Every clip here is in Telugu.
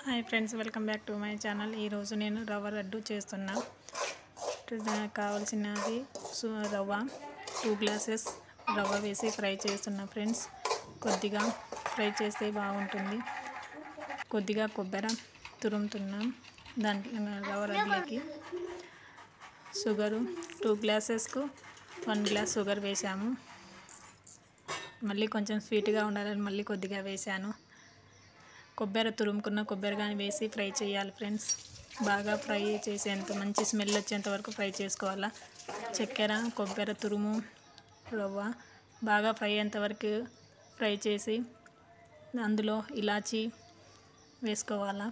Hi friends, welcome back to my channel. ఈరోజు నేను రవ్వ లడ్డు చేస్తున్నా. కావాల్సినది రవ్వ 2 గ్లాసెస్ రవ్వ వేసి ఫ్రై చేస్తున్నా ఫ్రెండ్స్. కొద్దిగా ఫ్రై చేస్తే బాగుంటుంది. కొద్దిగా కొబ్బరి తురుముతున్నాం. దాంట్లో రవ్వ లడ్డులోకి షుగరు 2 గ్లాసెస్కు 1 గ్లాస్ షుగర్ వేసాము. మళ్ళీ కొంచెం స్వీట్గా ఉండాలని మళ్ళీ కొద్దిగా వేసాను. కొబ్బరి తురుముకున్న కొబ్బరి కానీ వేసి ఫ్రై చేయాలి ఫ్రెండ్స్. బాగా ఫ్రై చేసేంత మంచి స్మెల్ వచ్చేంత వరకు ఫ్రై చేసుకోవాలా. చక్కెర, కొబ్బరి తురుము, రవ్వ బాగా ఫ్రై అయ్యేంత వరకు ఫ్రై చేసి అందులో ఇలాచీ వేసుకోవాలా.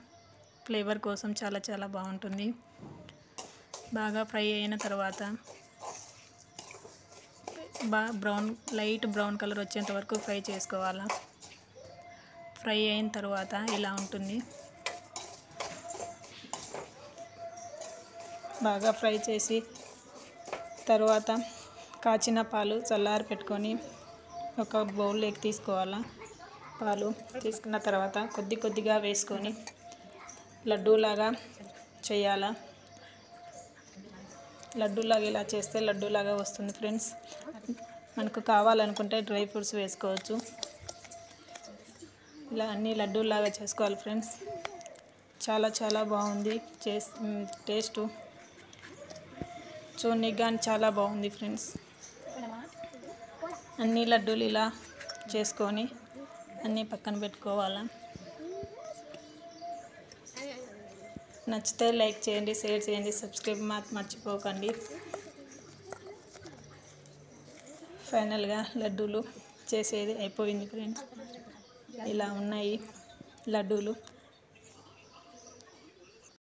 ఫ్లేవర్ కోసం చాలా చాలా బాగుంటుంది. బాగా ఫ్రై అయిన తర్వాత లైట్ బ్రౌన్ కలర్ వచ్చేంత వరకు ఫ్రై చేసుకోవాలా. ఫ్రై అయిన తర్వాత ఇలా ఉంటుంది. బాగా ఫ్రై చేసి తర్వాత కాచిన పాలు చల్లారి పెట్టుకొని ఒక బౌల్లోకి తీసుకోవాలా. పాలు తీసుకున్న తర్వాత కొద్దిగా వేసుకొని లడ్డూలాగా చేయాలా. లడ్డూలాగా ఇలా చేస్తే లడ్డూలాగా వస్తుంది ఫ్రెండ్స్. మనకు కావాలనుకుంటే డ్రై ఫ్రూట్స్ వేసుకోవచ్చు. ఇలా అన్ని లడ్డూలాగా చేసుకోవాలి ఫ్రెండ్స్. చాలా చాలా బాగుంది టేస్ట్. చూడడానికి కానీ చాలా బాగుంది ఫ్రెండ్స్. అన్ని లడ్డూలు ఇలా చేసుకొని అన్నీ పక్కన పెట్టుకోవాలా. నచ్చితే లైక్ చేయండి, షేర్ చేయండి, సబ్స్క్రైబ్ మర్చిపోకండి. ఫైనల్గా లడ్డూలు చేసేది అయిపోయింది ఫ్రెండ్స్. ఇలా ఉన్నాయి లడ్డూలు.